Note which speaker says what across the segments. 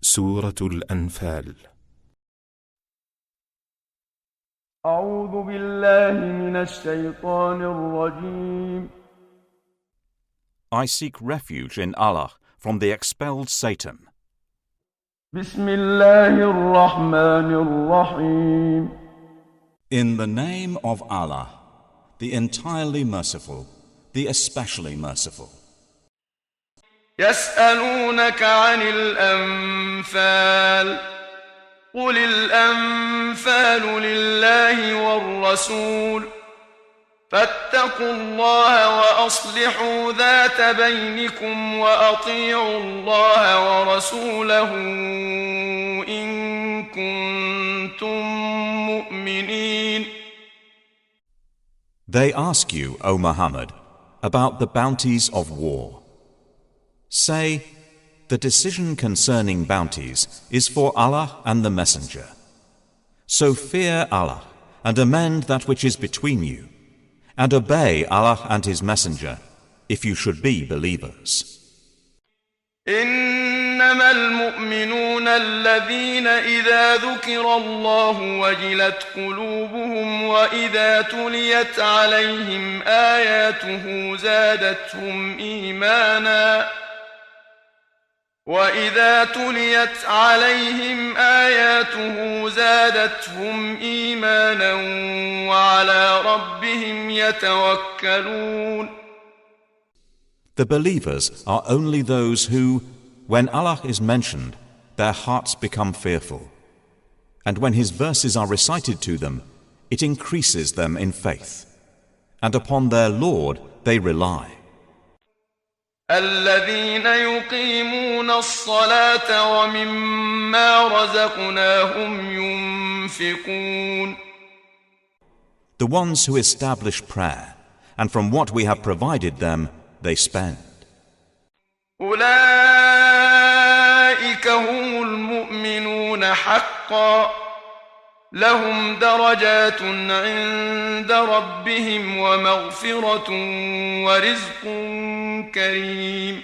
Speaker 1: سورة الأنفال.
Speaker 2: أعوذ بالله من الشيطان الرجيم.
Speaker 3: I seek refuge in Allah from the expelled Satan.
Speaker 2: بسم الله الرحمن الرحيم.
Speaker 4: In the name of Allah, the entirely merciful, the especially merciful.
Speaker 2: يسألونك عن الأنفال قل الأنفال لله والرسول فاتقوا الله وأصلحوا ذات بينكم وأطيعوا الله ورسوله إن كنتم مؤمنين.
Speaker 4: They ask you, O Muhammad, about the bounties of war. Say, the decision concerning bounties is for Allah and the Messenger. So fear Allah and amend that which is between you, and obey Allah and His Messenger if you should be believers.
Speaker 2: إنما المؤمنون الذين إذا ذكر الله وجلت قلوبهم وإذا تليت عليهم آياته زادتهم إيمانا وعلى ربهم يتوكلون.
Speaker 4: The believers are only those who, when Allah is mentioned, their hearts become fearful, and when His verses are recited to them, it increases them in faith, and upon their Lord they rely.
Speaker 2: الذين يقيمون الصلاة ومما رزقناهم ينفقون.
Speaker 4: The ones who establish prayer, and from what we have provided them, they spend.
Speaker 2: أولئك هم المؤمنون حقا لهم درجات عند ربهم ومغفرة ورزق كريم.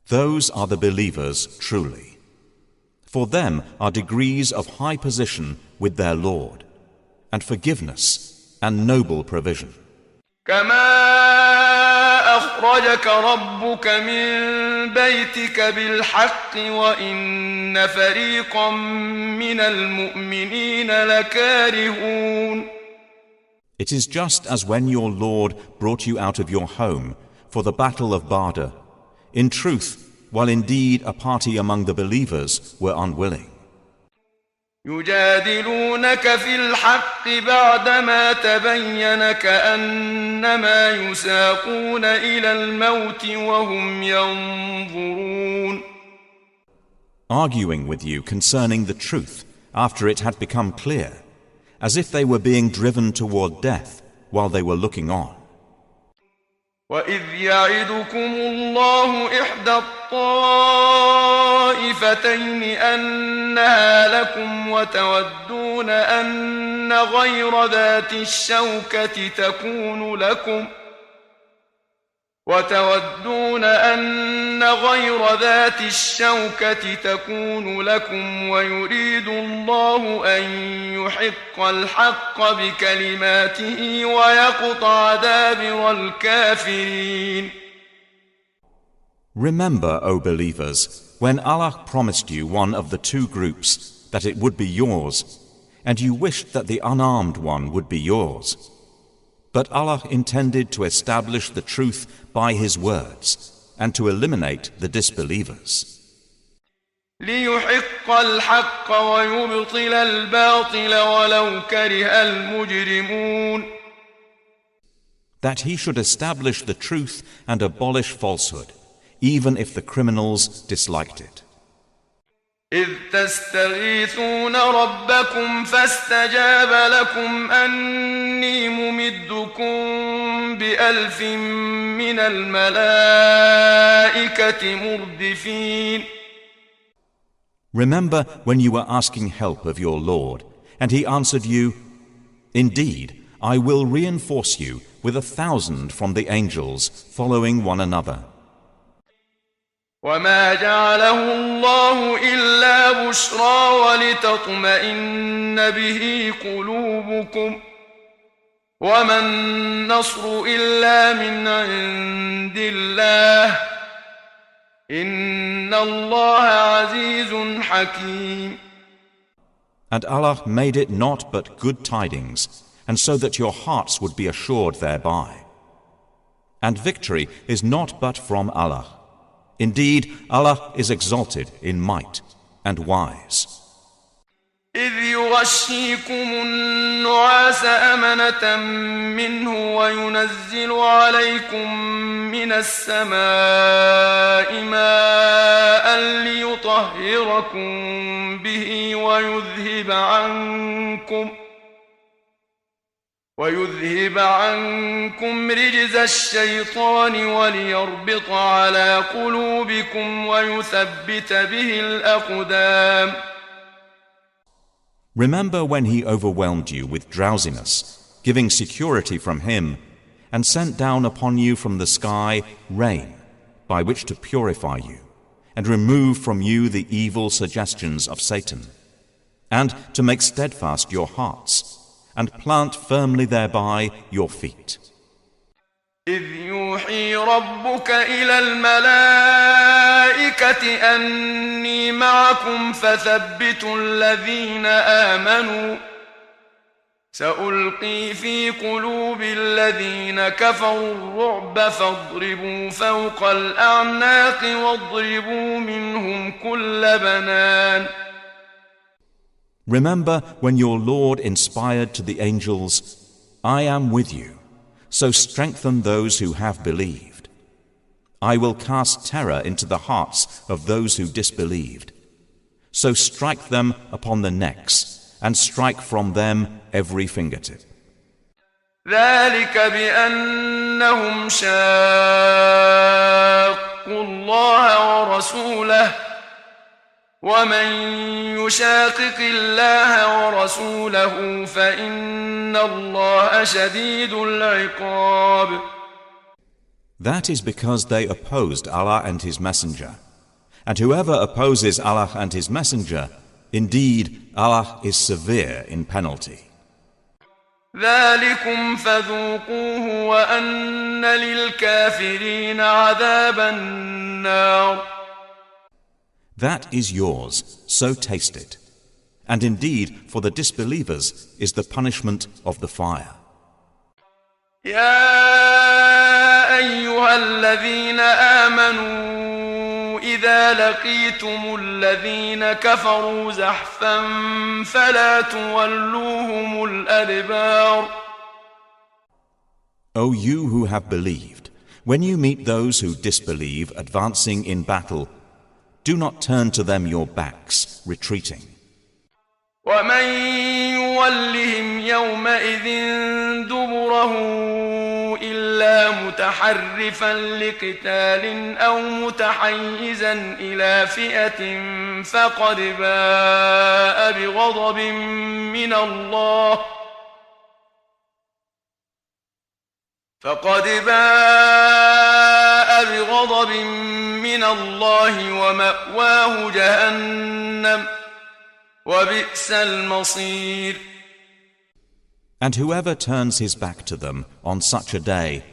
Speaker 4: Those are the believers truly. For them are degrees of high position with their Lord, and forgiveness and noble provision.
Speaker 2: كما أخرجك ربك من بيتك بالحق وإن فريقا من المؤمنين لكارهون.
Speaker 4: It is just as when your Lord brought you out of your home for the battle of Badr. In truth, while indeed a party among the believers were unwilling.
Speaker 2: يجادلونك في الحق بعدما تبين كأنما يساقون إلى الموت وهم ينظرون.
Speaker 4: Arguing with you concerning the truth after it had become clear, as if they were being driven toward death while they were looking on.
Speaker 2: وَإِذْ يَعِدُكُمُ اللَّهُ إِحْدَى الطَّائِفَتَيْنِ أَنَّهَا لَكُمْ وَتَوَدُّونَ أَنَّ غَيْرَ ذَاتِ الشَّوْكَةِ تَكُونُ لَكُمْ وَيُرِيدُ اللَّهُ أَن يُحِقَّ الْحَقَّ بِكَلِمَاتِهِ وَيَقْطَعَ دَابِرَ الْكَافِرِينَ.
Speaker 4: Remember, O believers, when Allah promised you one of the two groups that it would be yours, and you wished that the unarmed one would be yours. But Allah intended to establish the truth by His words and to eliminate the disbelievers.
Speaker 2: لِيُحِقَّ الْحَقَّ وَيُبْطِلَ الْبَاطِلَ وَلَوْ كَرِهَ الْمُجْرِمُونَ.
Speaker 4: That He should establish the truth and abolish falsehood, even if the criminals disliked it.
Speaker 2: إذ تستغيثون ربكم فاستجاب لكم أني ممدكم بألف من الملائكة مردفين.
Speaker 4: Remember when you were asking help of your Lord, and He answered you, "Indeed, I will reinforce you with 1,000 from the angels following one another."
Speaker 2: وما جعله الله إلا بشرى ولتطمئن به قلوبكم وما النصر إلا من عند الله إن الله عزيز حكيم.
Speaker 4: And Allah made it not but good tidings, and so that your hearts would be assured thereby. And victory is not but from Allah. Indeed, Allah is exalted in might and wise.
Speaker 2: إذ يغشيكم النعاس أمنة منه وينزل عليكم من السماء ماء ليطهركم به ويذهب عنكم رجز الشيطان وليربط على قلوبكم ويثبت به الأقدام.
Speaker 4: Remember when he overwhelmed you with drowsiness, giving security from him, and sent down upon you from the sky rain, by which to purify you, and remove from you the evil suggestions of Satan, and to make steadfast your hearts, and plant firmly thereby your feet.
Speaker 2: إذ يوحي ربك إلى الملائكة أني معكم فثبتوا الذين آمنوا سألقي في قلوب الذين كفروا الرعب فاضربوا فوق الأعناق واضربوا منهم كل بنان.
Speaker 4: Remember when your Lord inspired to the angels, I am with you. So strengthen those who have believed. I will cast terror into the hearts of those who disbelieved. So strike them upon the necks, and strike from them every fingertip.
Speaker 2: ذلك بأنهم شاقوا الله ورسوله ومن يشاقق الله ورسوله فإن الله شديد العقاب.
Speaker 4: That is because they opposed Allah and His Messenger. And whoever opposes Allah and His Messenger, indeed Allah is severe in penalty.
Speaker 2: ذلكم فذوقوه وأن للكافرين عذاب النار.
Speaker 4: That is yours, so taste it. And indeed, for the disbelievers is the punishment of the fire.
Speaker 2: يا أيها الذين آمنوا إذا لقيتم الذين كفروا زحفا فلا تولوهم الأدبار.
Speaker 4: O you who have believed, when you meet those who disbelieve advancing in battle, do not turn to them your backs, retreating.
Speaker 2: ومن يولهم يومئذ دبره إلا متحرفا لقتال أو متحيزا إلى فئة فقد باء بغضب من الله ومأواه جهنم وبئس المصير.
Speaker 4: And whoever turns his back to them on such a day,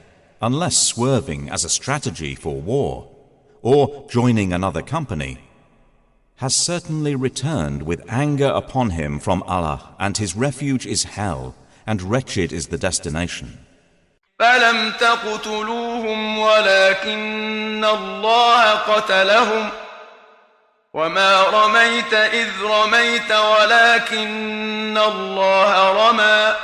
Speaker 4: unless swerving as a strategy for war, or joining another company, has certainly returned with anger upon him from Allah, and his refuge is hell, and wretched is the destination.
Speaker 2: فلم تقتلوهم ولكن الله قتلهم وما رميت إذ رميت ولكن الله رمى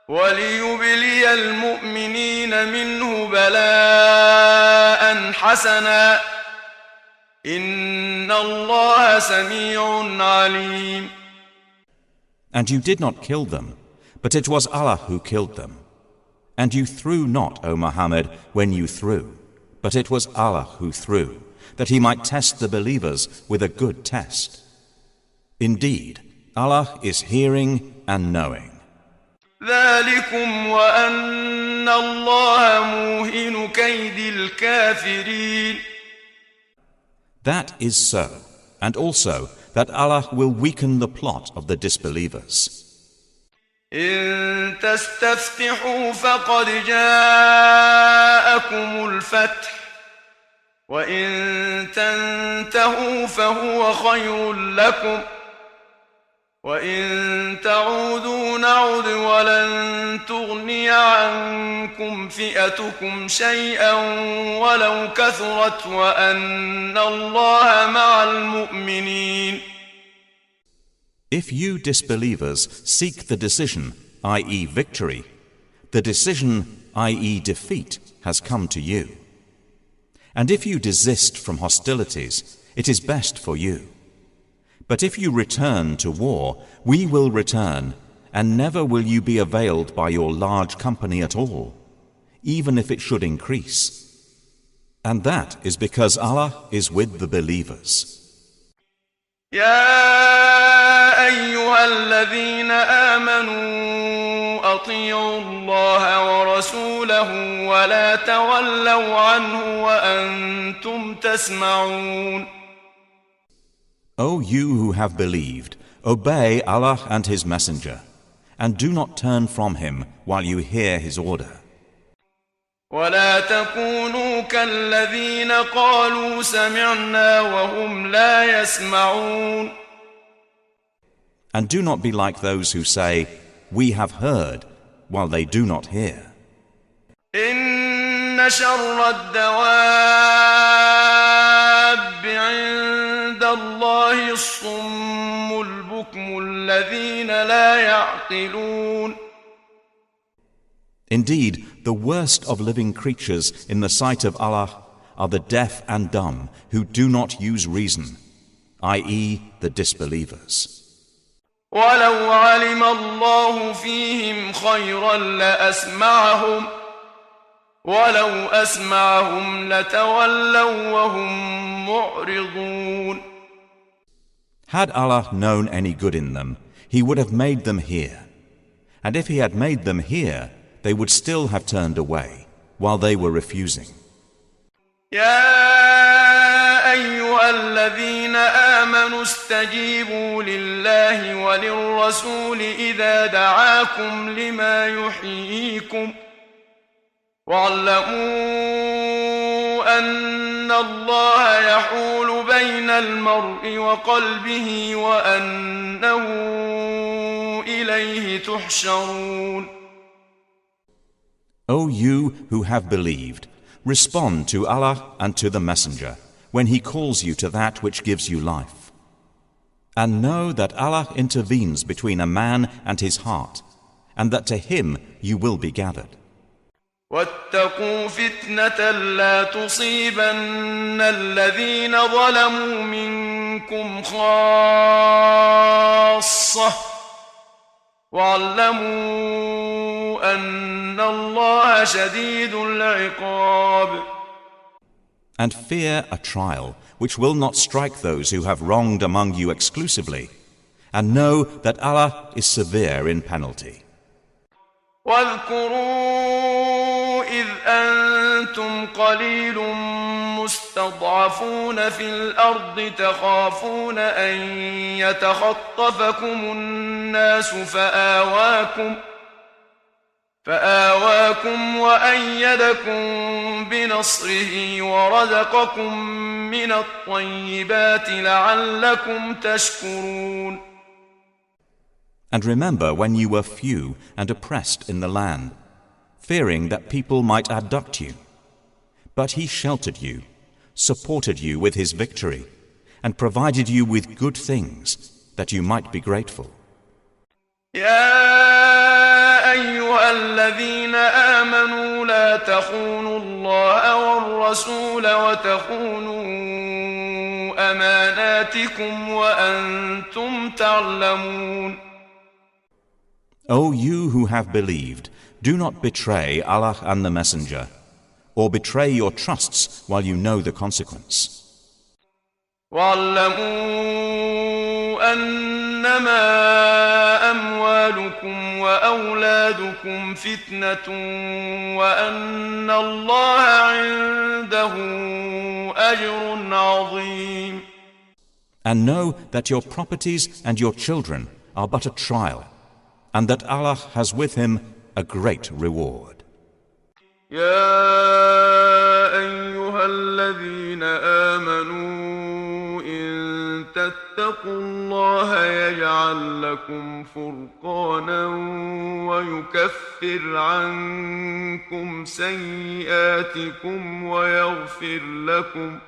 Speaker 2: وليبلي المؤمنين منه بلاء حسنا إن الله سميع عليم.
Speaker 4: And you did not kill them, but it was Allah who killed them. And you threw not, O Mohammed, when you threw, but it was Allah who threw, that He might test the believers with a good test. Indeed, Allah is hearing and knowing.
Speaker 2: ذلكم وأن الله موهن كيد الكافرين.
Speaker 4: That is so, and also that Allah will weaken the plot of the disbelievers.
Speaker 2: إن تستفتحوا فقد جاءكم الفتح وإن تنتهوا فهو خير لكم وإن تعودوا نعد ولن تغني عنكم فئتكم شيئا ولو كثرت وأن الله مع المؤمنين.
Speaker 4: If you disbelievers seek the decision, i.e. victory, the decision, i.e. defeat, has come to you. And if you desist from hostilities, it is best for you. But if you return to war, we will return, and never will you be availed by your large company at all, even if it should increase. And that is because Allah is with the believers.
Speaker 2: يا أيها الذين آمنوا أطيعوا الله ورسوله ولا تولوا عنه وأنتم تسمعون.
Speaker 4: O you who have believed, obey Allah and His Messenger, and do not turn from Him while you hear His order.
Speaker 2: ولا تكونوا كالذين قالوا سمعنا وهم لا يسمعون.
Speaker 4: And do not be like those who say, we have heard, while they do not hear.
Speaker 2: إن شر الدواب عند الله الصم البكم الذين لا يعقلون.
Speaker 4: Indeed, the worst of living creatures in the sight of Allah are the deaf and dumb who do not use reason, i.e. the disbelievers.
Speaker 2: ولو علم الله فيهم خيرا لأسمعهم ولو أسمعهم لتولوا وهم معرضون.
Speaker 4: Had Allah known any good in them, He would have made them hear. And if He had made them hear, they would still have turned away, while they were refusing.
Speaker 2: يا أيها الذين آمنوا استجيبوا لله وللرسول إذا دعاكم لما يحييكم واعلموا أن الله يحول بين المرء وقلبه وأنه إليه تحشرون.
Speaker 4: O you who have believed, respond to Allah and to the Messenger when He calls you to that which gives you life. And know that Allah intervenes between a man and his heart, and that to Him you will be gathered.
Speaker 2: واتقوا فتنة لا تصيبن الذين ظلموا منكم خاصة واعلموا أن الله شديد العقاب.
Speaker 4: And fear a trial which will not strike those who have wronged among you exclusively, and know that Allah is severe in penalty.
Speaker 2: واذكروا إذ أنتم قليل مستضعفون في الأرض تخافون أن يتخطفكم الناس فآواكم وأيدكم بنصره ورزقكم من الطيبات لعلكم تشكرون.
Speaker 4: And remember when you were few and oppressed in the land, fearing that people might abduct you. But He sheltered you, supported you with His victory, and provided you with good things, that you might be grateful.
Speaker 2: يا أيها الذين آمنوا لا تخونوا الله والرسول وتخونوا أماناتكم وأنتم تعلمون.
Speaker 4: O you who have believed, do not betray Allah and the Messenger, or betray your trusts while you know the consequence.
Speaker 2: واعلموا أنما أموالكم أموالكم وأولادكم فتنة وأن الله عنده أجر عظيم.
Speaker 4: And know that your properties and your children are but a trial, and that Allah has with him a great reward.
Speaker 2: يا أيها الذين آمنوا إن تتقوا الله يجعل لكم فرقانا ويكفر عنكم سيئاتكم ويغفر لكم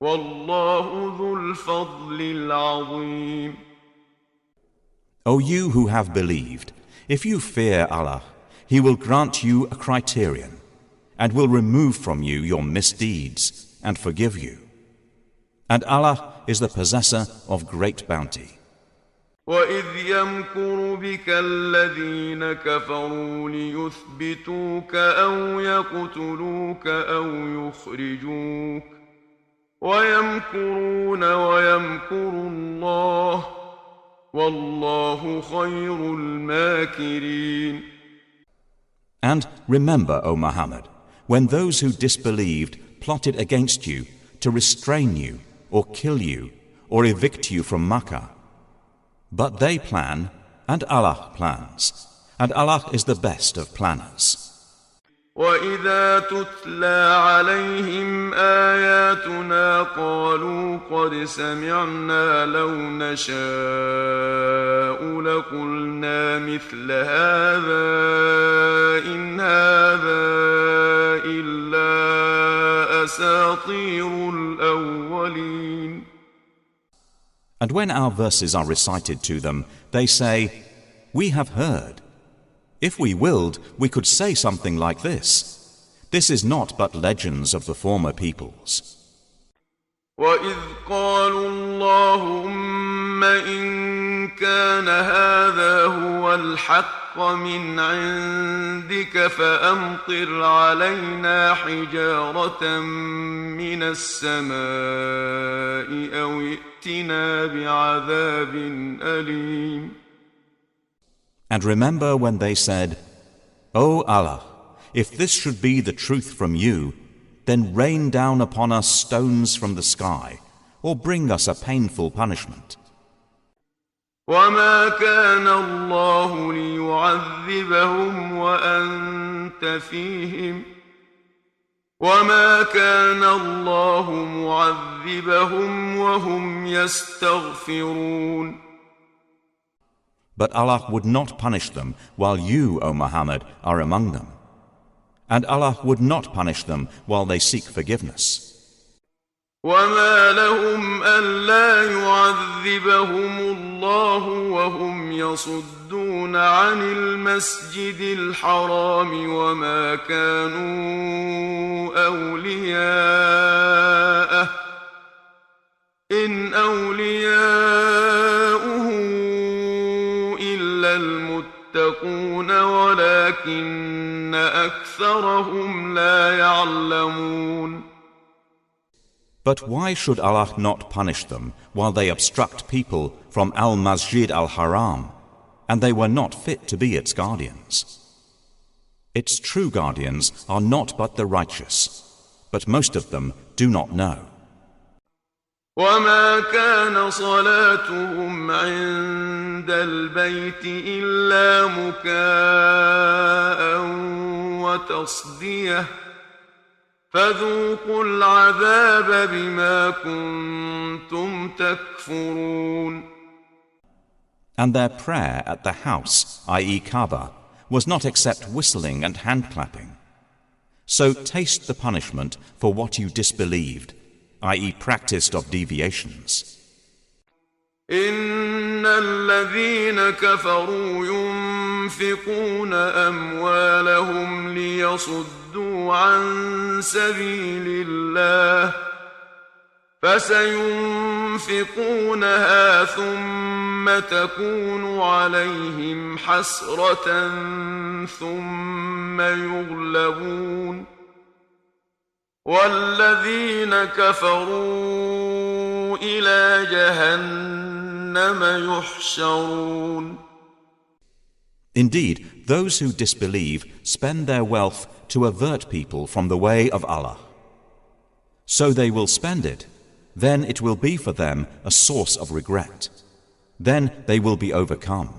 Speaker 2: والله ذو الفضل العظيم.
Speaker 4: O you who have believed, if you fear Allah, He will grant you a criterion, and will remove from you your misdeeds, and forgive you. And Allah is the possessor of great bounty.
Speaker 2: وَإِذْ يَمْكُرُ بِكَ الَّذِينَ كَفَرُوا لِيُثْبِتُوكَ أَوْ يَقْتُلُوكَ أَوْ يُخْرِجُوكَ وَيَمْكُرُونَ وَيَمْكُرُ اللَّهُ وَاللَّهُ خَيْرُ الْمَاكِرِينَ.
Speaker 4: And remember, O Muhammad, when those who disbelieved plotted against you to restrain you, or kill you, or evict you from Makkah. But they plan, and Allah plans, and Allah is the best of planners.
Speaker 2: وَإِذَا تُتْلَى عَلَيْهِمْ آيَاتُنَا قَالُوا قَدْ سَمِعْنَا لَوْ نَشَاءُ لَقُلْنَا مِثْلَ هَذَا إِنْ هَذَا إِلَّا أَسَاطِيرُ الْأَوَّلِينَ.
Speaker 4: And when our verses are recited to them, they say, "We have heard. If we willed, we could say something like this. This is not but legends of the former peoples."
Speaker 2: وَإِذْ قَالُوا اللَّهُمَّ إِن كَانَ هَذَا هُوَ الْحَقَّ مِنْ عِندِكَ فَأَمْطِرْ عَلَيْنَا حِجَارَةً مِنَ السَّمَاءِ أَوْ ائْتِنَا بِعَذَابٍ أَلِيمٍ.
Speaker 4: And remember when they said, "O Allah, if this should be the truth from you, then rain down upon us stones from the sky, or bring us a painful punishment."
Speaker 2: وَمَا كَانَ اللَّهُ لِيُعَذِّبَهُمْ وَأَنْتَ فِيهِمْ وَمَا كَانَ اللَّهُ مُعَذِّبَهُمْ وَهُمْ يَسْتَغْفِرُونَ.
Speaker 4: But Allah would not punish them while you, O Muhammad, are among them. And Allah would not punish them while they seek forgiveness.
Speaker 2: وَمَا لَهُمْ أَلَّا يُعَذِّبَهُمُ اللَّهُ وَهُمْ يَصُدُّونَ عَنِ الْمَسْجِدِ الْحَرَامِ وَمَا كَانُوا أَوْلِيَاءَهُ إِنْ أَوْلِيَاؤُهُ إِلَّا الْمُتَّقُونَ وَلَكِنَّ أَكْثَرَهُمْ لَا يَعْلَمُونَ.
Speaker 4: But why should Allah not punish them while they obstruct people from Al-Masjid al-Haram, and they were not fit to be its guardians? Its true guardians are not but the righteous, but most of them do not know.
Speaker 2: وَمَا كَانَ صَلَاتُهُمْ عِندَ الْبَيْتِ إِلَّا مُكَاءً وَتَصْدِيَةً فَذُوقُوا الْعَذَابَ بِمَا كُنْتُمْ تَكْفُرُونَ.
Speaker 4: And their prayer at the house, i.e. Kaaba, was not except whistling and hand-clapping. So taste the punishment for what you disbelieved, i.e. practiced of deviations.
Speaker 2: إن الذين كفروا ينفقون أموالهم ليصدوا عن سبيل الله فسينفقونها ثم تكون عليهم حسرة ثم يغلبون والذين كفروا إلى جهنم يحشرون.
Speaker 4: Indeed, those who disbelieve spend their wealth to avert people from the way of Allah. So they will spend it, then it will be for them a source of regret. Then they will be overcome.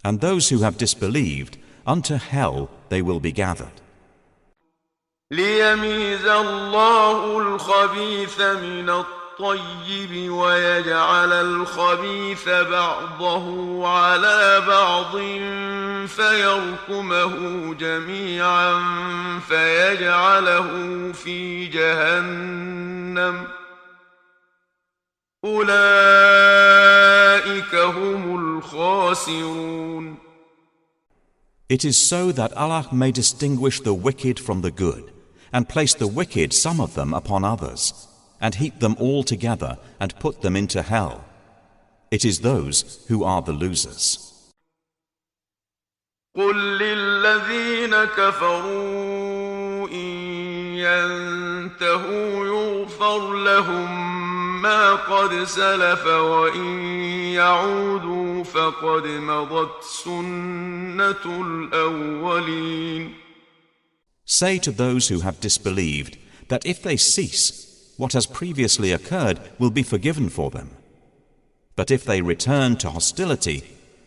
Speaker 4: And those who have disbelieved, unto hell they will be gathered.
Speaker 2: ليميز الله الخبيث من الطيب ويجعل الخبيث بعضه على بعض فيركمه جميعا فيجعله في جهنم أولئك هم الخاسرون.
Speaker 4: It is so that Allah may distinguish the wicked from the good, and place the wicked, some of them, upon others, and heap them all together and put them into hell. It is those who are the losers.
Speaker 2: قل للذين كفروا إن ينتهوا يغفر لهم ما قد سلف وإن يعودوا فقد مضت سنة الأولين.
Speaker 4: Say to those who have disbelieved that if they cease, what has previously occurred will be forgiven for them. But if they return to hostility,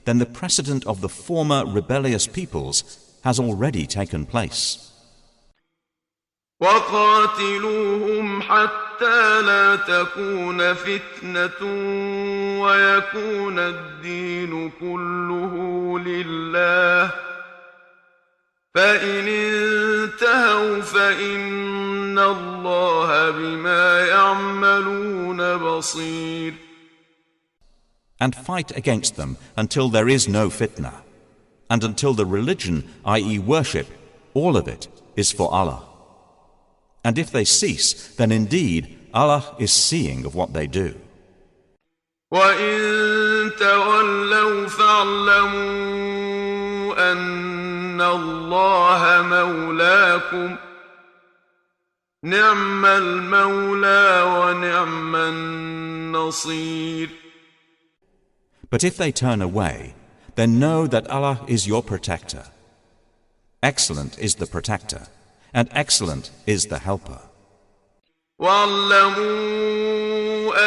Speaker 4: then the precedent of the former rebellious peoples has already taken place.
Speaker 2: وقاتلوهم حتى لا تكون فتنة ويكون الدين كله لله فإن انتهوا فإن الله بما يعملون بصير.
Speaker 4: And fight against them until there is no fitna, and until the religion, i.e. worship, all of it is for Allah. And if they cease, then indeed Allah is seeing of what they do.
Speaker 2: وَإِن تَوَلَّوْا فَاعْلَمُوا أَنَّ اللَّهَ مَوْلَاكُمْ نِعْمَ الْمَوْلَى وَنِعْمَ النَّصِيرُ.
Speaker 4: But if they turn away, then know that Allah is your protector. Excellent is the protector, and excellent is the helper.
Speaker 2: وَاعْلَمُوا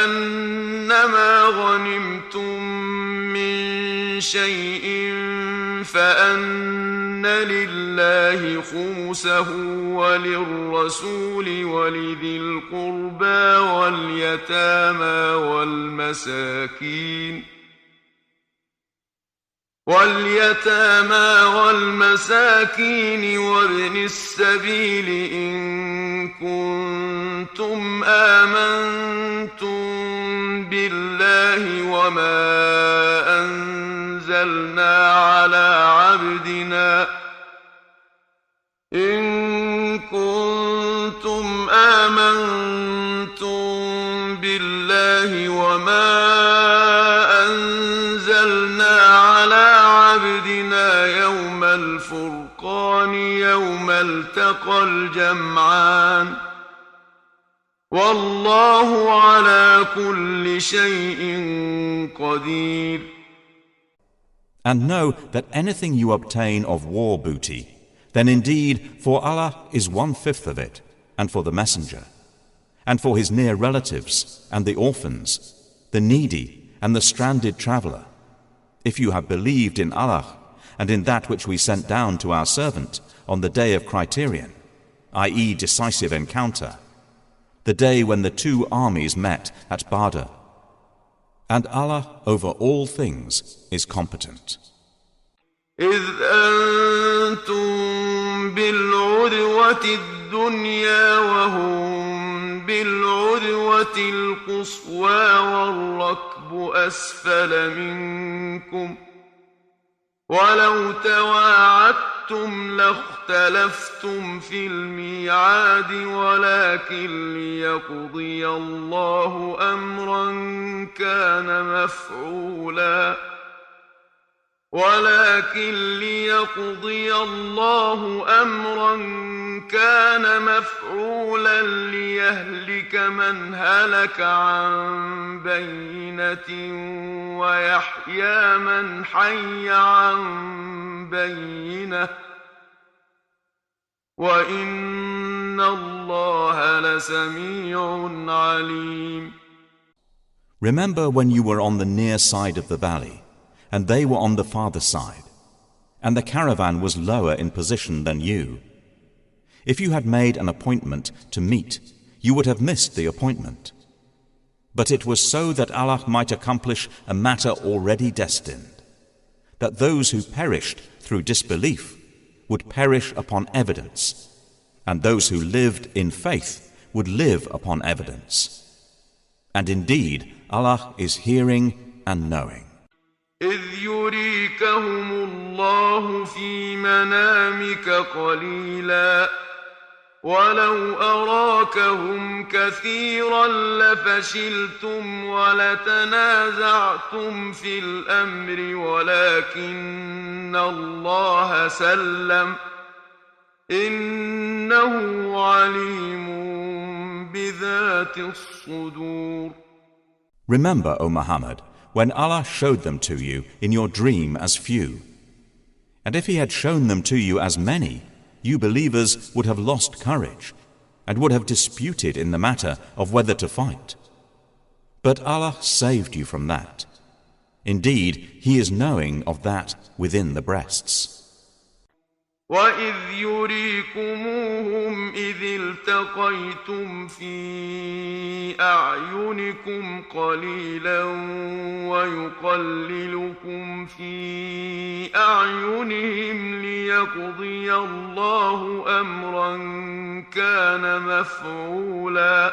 Speaker 2: أَنَّمَا غَنِمْتُم مِّن شَيْءٍ فَأَنَّ لِلَّهِ خُمُسَهُ وَلِلرَّسُولِ وَلِذِي الْقُرْبَى واليتامى والمساكين وابن السبيل إن كنتم آمنتم بالله وما أنزلنا على عبدنا يوم الفرقان يوم التقى الجمعان والله على كل شيء قدير.
Speaker 4: And know that anything you obtain of war booty, then indeed for Allah is 1/5 of it, and for the messenger, and for his near relatives, and the orphans, the needy, and the stranded traveler, if you have believed in Allah and in that which we sent down to our servant on the day of criterion, i.e. decisive encounter, the day when the two armies met at Badr. And Allah over all things is competent.
Speaker 2: إذ أنتم بالعدوة الدنيا وهم بالعدوة القصوى والركب أسفل منكم ولو تواعدتم لاختلفتم في الميعاد ولكن ليقضي الله أمرا كان مفعولا ولكن ليقضي الله أمرا كان مفعولا ليهلك من هلك عن بينة ويحيى من حي عن بينة وإن الله لسميع عليم.
Speaker 4: Remember when you were on the near side of the valley, and they were on the farther side, and the caravan was lower in position than you. If you had made an appointment to meet, you would have missed the appointment. But it was so that Allah might accomplish a matter already destined, that those who perished through disbelief would perish upon evidence, and those who lived in faith would live upon evidence. And indeed, Allah is hearing and knowing.
Speaker 2: إذ يريكهم الله في منامك قليلا ولو أراكهم كثيرا لفشلتم ولتنازعتم في الأمر ولكن الله سلم إنه عليم بذات الصدور.
Speaker 4: Remember, O Muhammad, when Allah showed them to you in your dream as few. And if He had shown them to you as many, you believers would have lost courage and would have disputed in the matter of whether to fight. But Allah saved you from that. Indeed, He is knowing of that within the breasts.
Speaker 2: وَإِذْ يُرِيكُمُوهُمْ إِذِ الْتَقَيْتُمْ فِي أَعْيُنِكُمْ قَلِيلًا وَيُقَلِّلُكُمْ فِي أَعْيُنِهِمْ لِيَقْضِيَ اللَّهُ أَمْرًا كَانَ مَفْعُولًا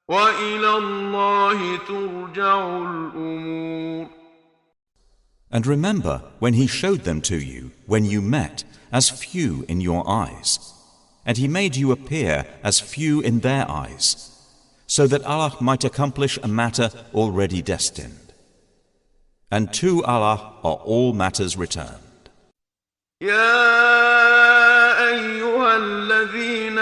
Speaker 2: وَإِلَى اللَّهِ تُرْجَعُ الْأُمُورُ.
Speaker 4: And remember when He showed them to you when you met as few in your eyes, and He made you appear as few in their eyes, so that Allah might accomplish a matter already destined. And to Allah are all matters returned.
Speaker 2: يا أيها الذين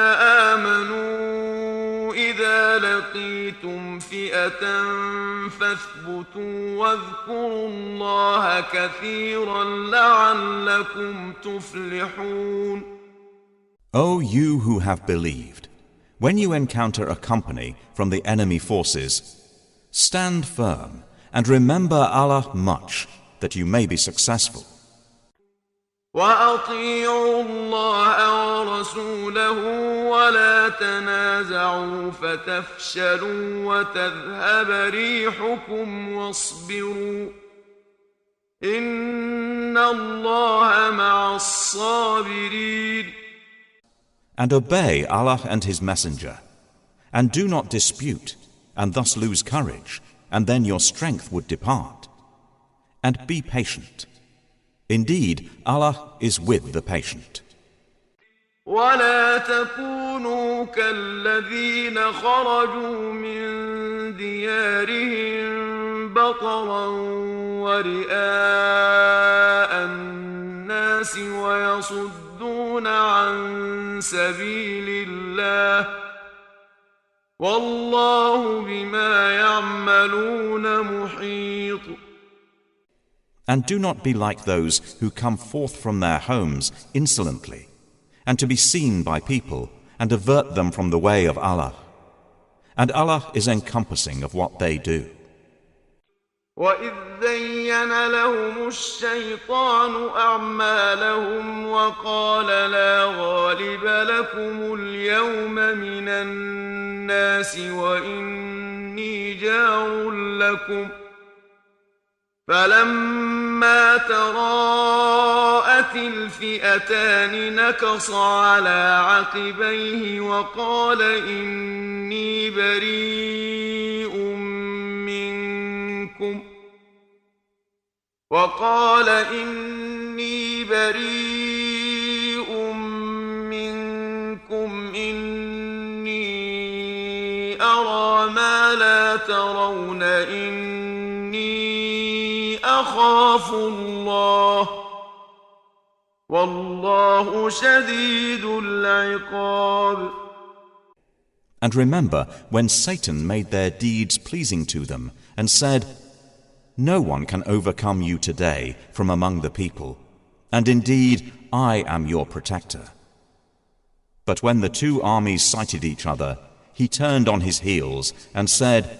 Speaker 2: آمنوا إذا لقيتم فئة فاثبتوا واذكروا الله كثيرا لعلكم تفلحون.
Speaker 4: O you who have believed, when you encounter a company from the enemy forces, stand firm and remember Allah much, that you may be successful.
Speaker 2: وأطيعوا الله ورسوله ولا تنازعوا فتفشلوا وتذهب ريحكم واصبروا إن الله مع الصابرين.
Speaker 4: And obey Allah and His Messenger, and do not dispute, and thus lose courage, and then your strength would depart. And be patient. Indeed, Allah is with the patient.
Speaker 2: ولا تكونوا كالذين خرجوا من ديارهم بطرا ورئاء الناس ويصدون عن سبيل الله والله بما يعملون محيط.
Speaker 4: And do not be like those who come forth from their homes insolently, and to be seen by people, and avert them from the way of Allah. And Allah is encompassing of what they do.
Speaker 2: وَإِذْ زَيَّنَ لَهُمُ الشَّيْطَانُ أَعْمَالَهُمْ وَقَالَ لَا غَالِبَ لَكُمُ الْيَوْمَ مِنَ النَّاسِ وَإِنِّي جَارٌ لَكُمْ فلما تراءت الفئتان نكص على عقبيه وقال إني بريء منكم إني أرى ما لا ترون إني أخاف الله والله شديد العقاب.
Speaker 4: And remember when Satan made their deeds pleasing to them and said, "No one can overcome you today from among the people, and indeed I am your protector." But when the two armies sighted each other, he turned on his heels and said,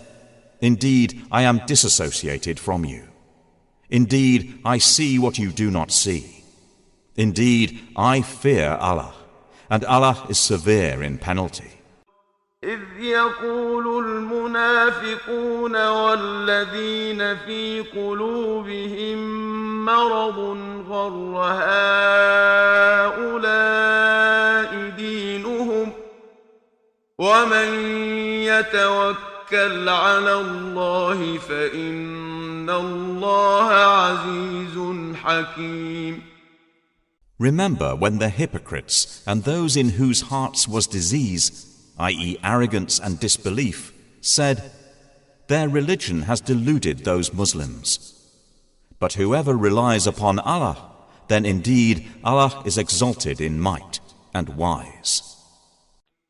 Speaker 4: "Indeed, I am disassociated from you. Indeed, I see what you do not see. Indeed, I fear Allah, and Allah is severe in penalty."
Speaker 2: إذ يقول المنافقون والذين في قلوبهم مرض غر هؤلاء دينهم ومن يتوكل على الله فإن الله عزيز حكيم.
Speaker 4: Remember when the hypocrites and those in whose hearts was disease, i.e. arrogance and disbelief, said, "Their religion has deluded those Muslims. But whoever relies upon Allah, then indeed Allah is exalted in might and wise."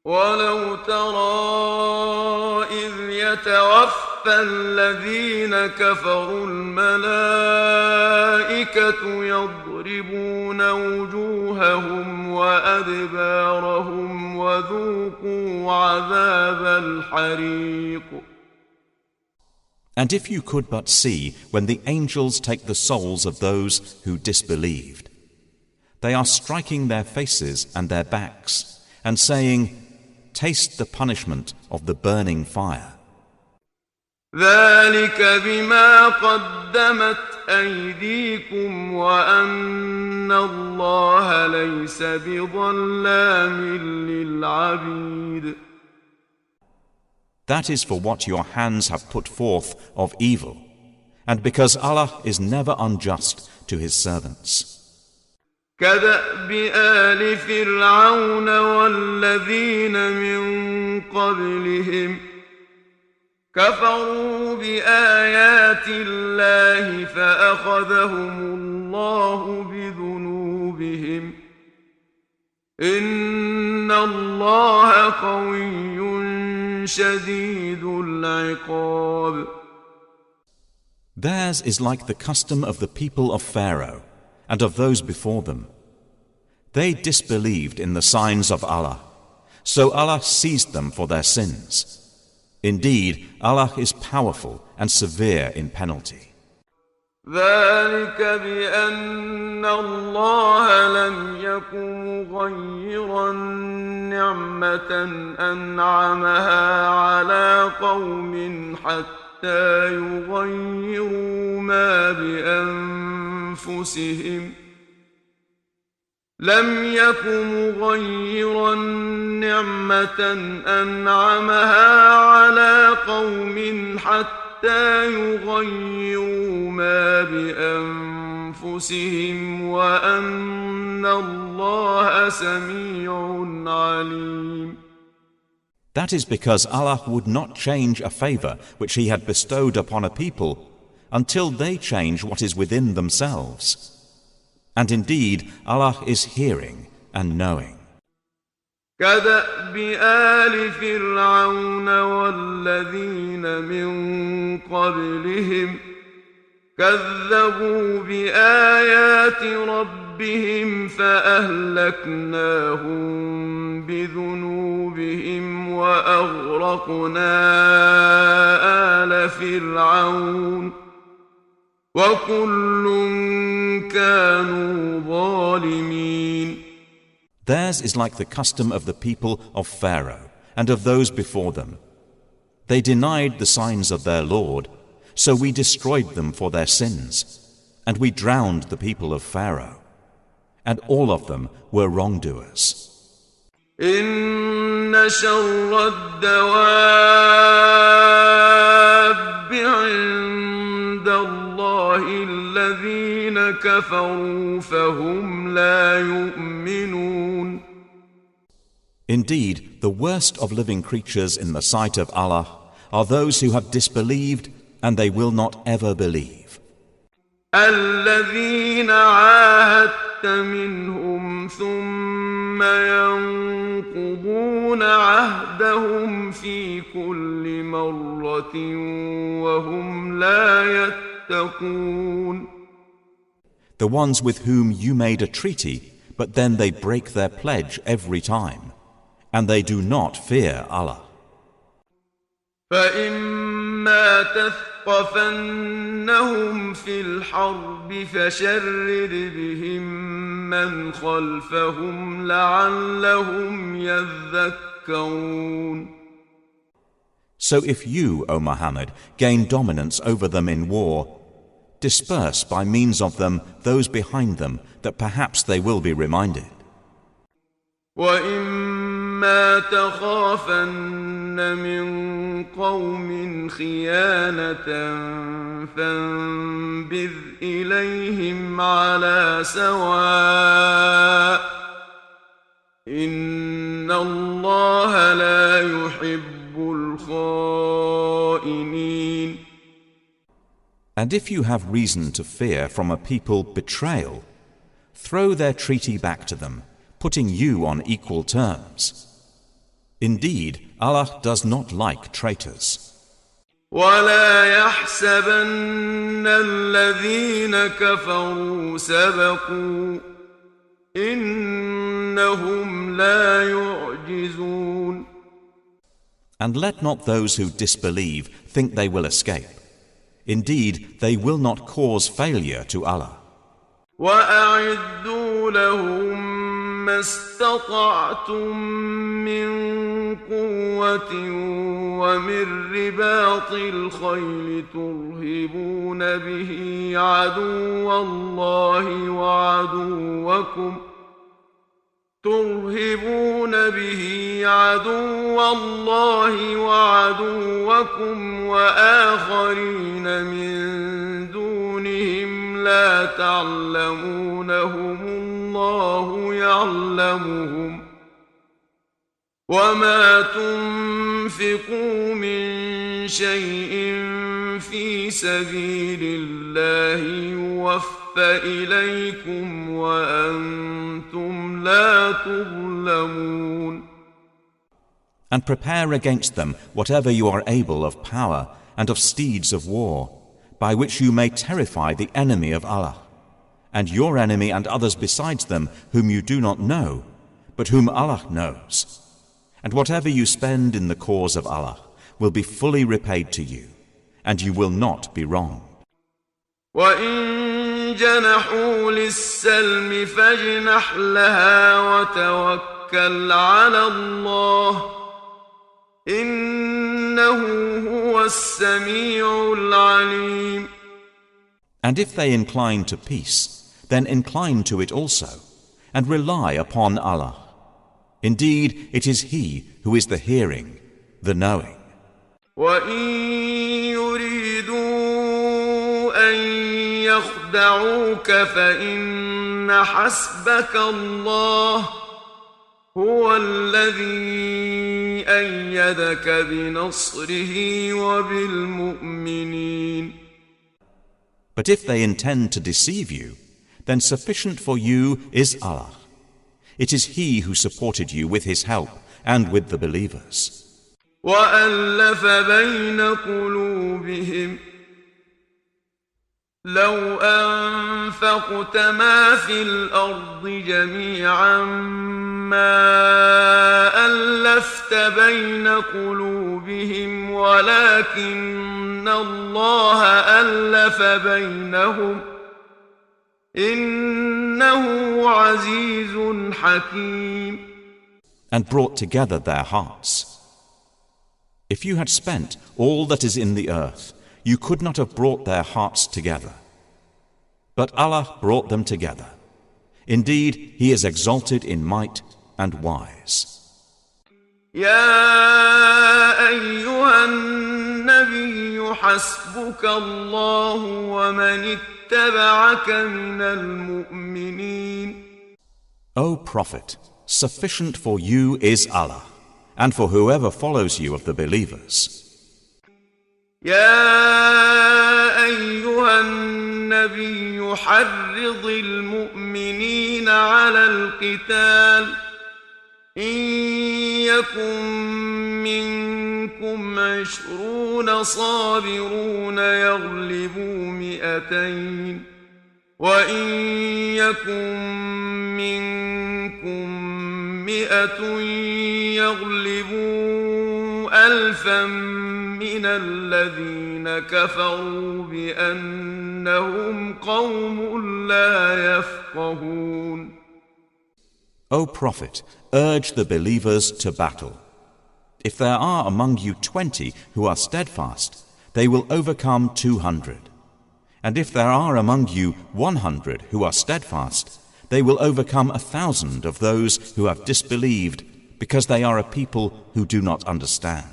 Speaker 2: ولو ترى إذ يتوفى الذين كفروا الملائكة يضربون وجوههم وأدبارهم وذوقوا عذاب الحريق.
Speaker 4: And if you could but see when the angels take the souls of those who disbelieved, they are striking their faces and their backs and saying, "Taste the punishment of the burning fire."
Speaker 2: ذلك بما قدمت أيديكم وأن الله ليس بظلام للعبيد.
Speaker 4: That is for what your hands have put forth of evil, and because Allah is never unjust to His servants.
Speaker 2: كدأب آل فرعون والذين من قبلهم كفروا بآيات الله فأخذهم الله بذنوبهم إن الله قوي شديد العقاب.
Speaker 4: Theirs is like the custom of the people of Pharaoh and of those before them. They disbelieved in the signs of Allah, so Allah seized them for their sins. Indeed, Allah is powerful and severe in penalty.
Speaker 2: ذلك بأن الله لم يكن مغيرا نعمة أنعمها على قوم حتى يغيروا ما بأنفسهم لم يكن مغيرا نعمة أنعمها على قوم حتى يغيروا ما بأنفسهم وأن الله سميع عليم.
Speaker 4: That is because Allah would not change a favor which He had bestowed upon a people until they change what is within themselves. And indeed, Allah is hearing and knowing.
Speaker 2: كدأب آل فرعون والذين من قبلهم كذبوا بآيات ربهم فأهلكناهم بذنوبهم وأغرقنا آل فرعون وكل كانوا ظالمين.
Speaker 4: Theirs is like the custom of the people of Pharaoh and of those before them. They denied the signs of their Lord, so we destroyed them for their sins, and we drowned the people of Pharaoh, and all of them were wrongdoers.
Speaker 2: إن شر الدواب عند الله الذين كفروا فهم لا يؤمنون.
Speaker 4: Indeed, the worst of living creatures in the sight of Allah are those who have disbelieved and they will not ever believe.
Speaker 2: الذين عاهدت عاهدت منهم ثم ينقضون عهدهم في كل مرة وهم لا يتقون.
Speaker 4: The ones with whom you made a treaty, but then they break their pledge every time, and they do not fear Allah.
Speaker 2: فإما تثقفنهم في الحرب فشرد بهم من خلفهم لعلهم يذكرون.
Speaker 4: So if you, O Muhammad, gain dominance over them in war, disperse by means of them those behind them, that perhaps they will be reminded.
Speaker 2: وَإِمَّا تَخَافَنَّ مِنْ قَوْمٍ خِيَانَةً فَانبِذْ إِلَيْهِمْ عَلَى سَوَاءٍ إِنَّ اللَّهَ لَا يُحِبُّ الْخَائِنِينَ.
Speaker 4: And if you have reason to fear from a people betrayal, throw their treaty back to them, putting you on equal terms. Indeed, Allah does not like traitors.
Speaker 2: وَلَا يَحْسَبَنَّ الَّذِينَ كَفَرُوا سَبَقُوا إِنَّهُمْ لَا يُعْجِزُونَ.
Speaker 4: And let not those who disbelieve think they will escape. Indeed, they will not cause failure to Allah.
Speaker 2: وَأَعِدُّوا لَهُم مَّا اسْتَطَعْتُم مِّن قُوَّةٍ وَمِن رِّبَاطِ الْخَيْلِ تُرْهِبُونَ بِهِ عَدُوَّ اللَّهِ وَعَدُوَّكُمْ وَآخَرِينَ مِن دُونِهِمْ لَا تعلمونهم الله يعلمهم وما تنفقوا من شيء في سبيل الله يوفى إليكم وأنتم لا تظلمون.
Speaker 4: And prepare against them whatever you are able of power and of steeds of war, by which you may terrify the enemy of Allah, and your enemy and others besides them whom you do not know, but whom Allah knows. And whatever you spend in the cause of Allah will be fully repaid to you, and you will not be wrong.
Speaker 2: وَإِن جَنَحُوا لِلسَّلْمِ فَاجْنَحْ لَهَا وَتَوَكَّلْ عَلَى اللَّهِ إِنَّهُ هُوَ السَّمِيعُ الْعَلِيمُ.
Speaker 4: And if they incline to peace, then incline to it also, and rely upon Allah. Indeed, it is He who is the hearing, the knowing.
Speaker 2: وَإِن يُرِيدُوا أَن يَخْدَعُوكَ فَإِنَّ حَسْبَكَ اللَّهُ هُوَ الَّذِي أَيَّدَكَ بِنَصْرِهِ وَبِالْمُؤْمِنِينَ.
Speaker 4: But if they intend to deceive you, then sufficient for you is Allah. It is He who supported you with His help and with the believers.
Speaker 2: وَأَلَّفَ بَيْنَ قُلُوبِهِمْ لَوْ أَنفَقْتَ مَا فِي الْأَرْضِ جَمِيعًا مَا أَلَّفْتَ بَيْنَ قُلُوبِهِمْ وَلَكِنَّ اللَّهَ أَلَّفَ بَيْنَهُمْ إِنَّهُ عَزِيزٌ حَكِيمٌ.
Speaker 4: And brought together their hearts. If you had spent all that is in the earth, you could not have brought their hearts together. But Allah brought them together. Indeed, He is exalted in might and wise.
Speaker 2: يا أيها النبي حسبك الله ومن اتبعك من المؤمنين.
Speaker 4: O Prophet, sufficient for you is Allah, and for whoever follows you of the believers.
Speaker 2: يا أيها النبي يحرض المؤمنين على القتال إن يكن منكم 20 صابرون يغلبوا 200 وإن يكن منكم 100 يغلبوا 1000 من الذين كفروا بأنهم قوم لا يفقهون.
Speaker 4: O Prophet, urge the believers to battle. If there are among you 20 who are steadfast, they will overcome 200. And if there are among you 100 who are steadfast, they will overcome 1,000 of those who have disbelieved, because they are a people who do not understand.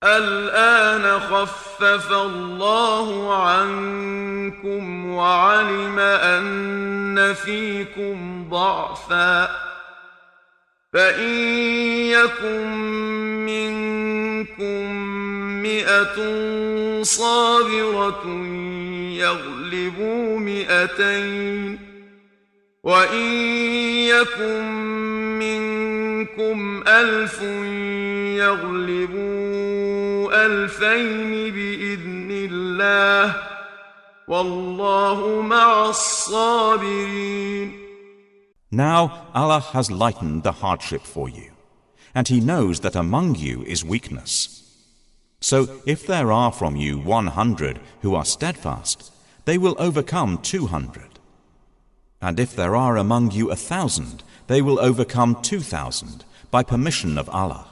Speaker 2: الآن خفف الله عنكم وعلم أن فيكم ضعفا فإن يكن منكم 100 صابرة يغلبوا 200 وإن يكن منكم 1000 يغلبوا 2000 بإذن الله والله مع الصابرين.
Speaker 4: Now Allah has lightened the hardship for you, and He knows that among you is weakness. So if there are from you 100 who are steadfast, they will overcome 200. And if there are among you 1,000, they will overcome 2,000 by permission of Allah.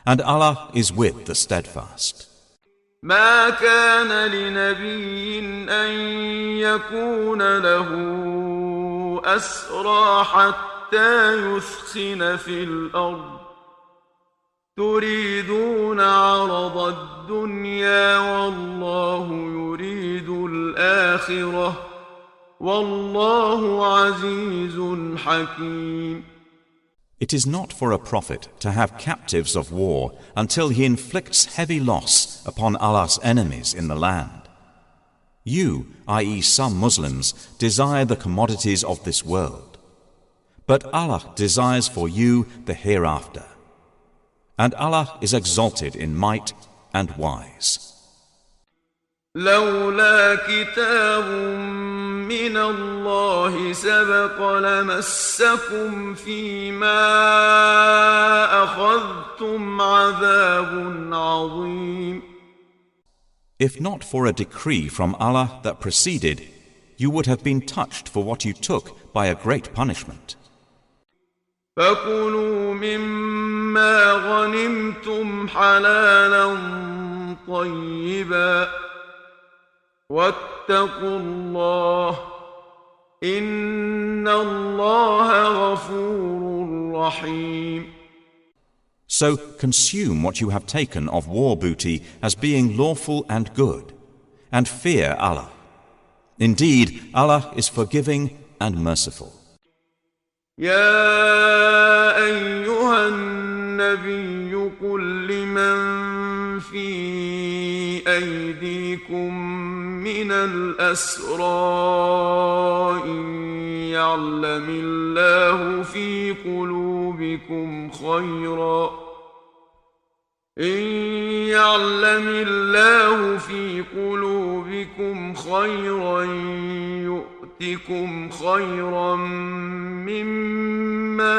Speaker 4: And Allah is with the steadfast.
Speaker 2: ما كان لنبي أن يكون له أسرى حتى يثخن في الأرض تريدون عرض الدنيا والله يريد الآخرة والله عزيز حكيم.
Speaker 4: It is not for a prophet to have captives of war until he inflicts heavy loss upon Allah's enemies in the land. You, i.e. some Muslims, desire the commodities of this world. But Allah desires for you the hereafter. And Allah is exalted in might and wise.
Speaker 2: لولا كتاب من الله سبق لمسكم فيما أخذتم عذاب عظيم.
Speaker 4: If not for a decree from Allah that preceded, you would have been touched for what you took by a great punishment.
Speaker 2: فكلوا مما غنمتم حلالا طيبا واتقوا الله إن الله غفور رحيم.
Speaker 4: So consume what you have taken of war booty as being lawful and good, and fear Allah. Indeed, Allah is forgiving and merciful.
Speaker 2: يا أيها النبي قل لمن في أيديكم من الأسرى إن يعلم الله في قلوبكم خيرا يؤتكم خيرا مما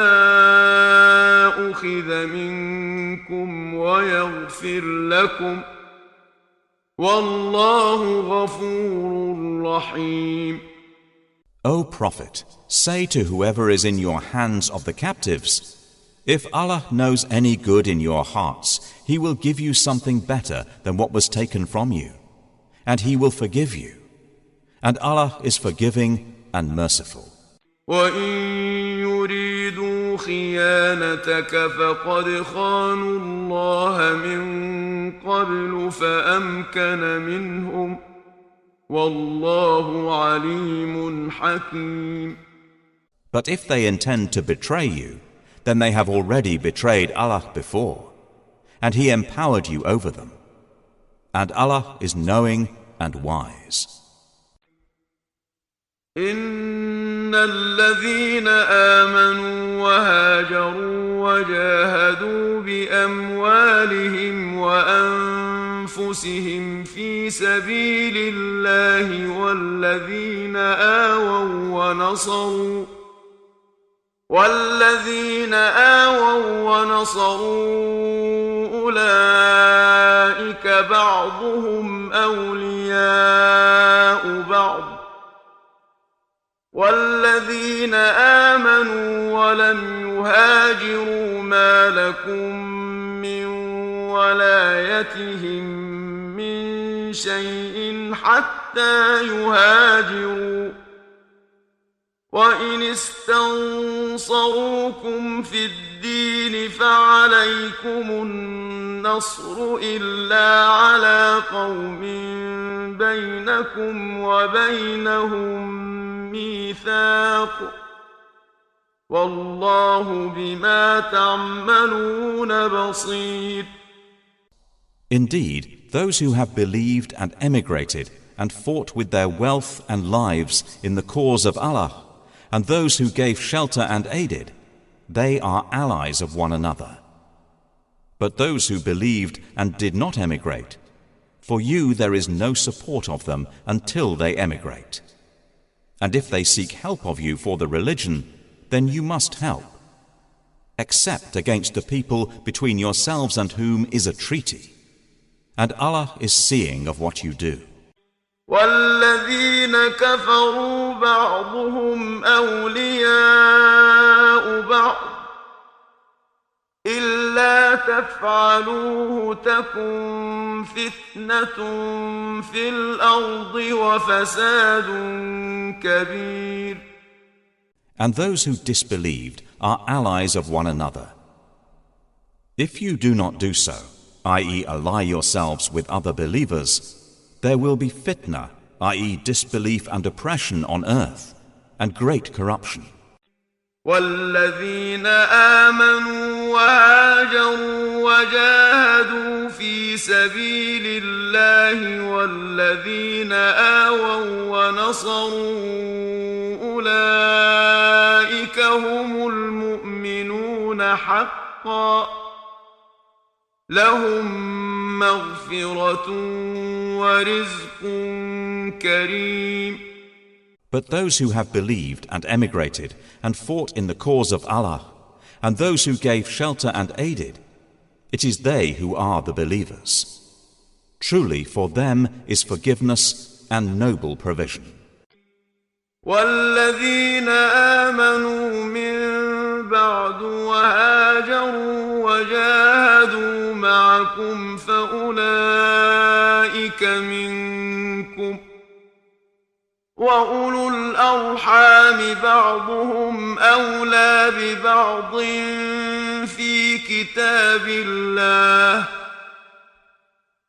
Speaker 2: أخذ منكم ويغفر لكم والله غفور رحيم.
Speaker 4: O Prophet, say to whoever is in your hands of the captives, if Allah knows any good in your hearts, He will give you something better than what was taken from you, and He will forgive you. And Allah is forgiving and merciful.
Speaker 2: وَإِن يُرِيدُوا خِيَانَتَكَ فَقَدْ خَانُوا اللَّهَ مِن قَبْلُ فَأَمْكَنَ مِنْهُمْ وَاللَّهُ عَلِيمٌ حَكِيمٌ.
Speaker 4: But if they intend to betray you, then they have already betrayed Allah before, and He empowered you over them. And Allah is knowing and wise.
Speaker 2: إن الذين آمنوا وهاجروا وجاهدوا بأموالهم وأنفسهم في سبيل الله والذين آووا ونصروا أولئك بعضهم أولياء بعض والذين آمنوا ولم يهاجروا ما لكم من ولايتهم من شيء حتى يهاجروا وإن استنصروكم في الدين فعليكم النصر إلا على قوم بينكم وبينهم ميثاق والله بما تعملون بصير.
Speaker 4: Indeed, those who have believed and emigrated and fought with their wealth and lives in the cause of Allah, and those who gave shelter and aided, they are allies of one another. But those who believed and did not emigrate, for you there is no support of them until they emigrate. And if they seek help of you for the religion, then you must help, except against the people between yourselves and whom is a treaty. And Allah is seeing of what you do.
Speaker 2: والذين كفروا بعضهم أولياء بعض إلا تفعلوه تكن فتنة في الأرض وفساد كبير.
Speaker 4: And those who disbelieved are allies of one another. If you do not do so, i.e. ally yourselves with other believers, there will be fitna, i.e. disbelief and oppression on earth, and great corruption.
Speaker 2: والذين آمنوا وهاجروا وجاهدوا في سبيل الله والذين آووا ونصروا أولئك هم المؤمنون حقا لهم مغفرة ورزق كريم.
Speaker 4: But those who have believed and emigrated and fought in the cause of Allah, and those who gave shelter and aided, it is they who are the believers. Truly for them is forgiveness and noble provision.
Speaker 2: والذين آمنوا من بعد وهاجروا وجاهدوا معكم فأولئك منكم وأولو الأرحام بعضهم أولى ببعض في كتاب الله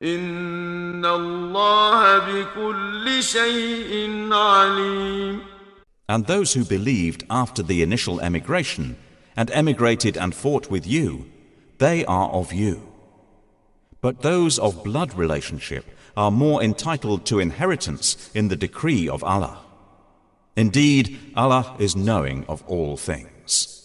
Speaker 2: إن الله بكل شيء عليم.
Speaker 4: And those who believed after the initial emigration and emigrated and fought with you, they are of you. But those of blood relationship are more entitled to inheritance in the decree of Allah. Indeed, Allah is knowing of all things.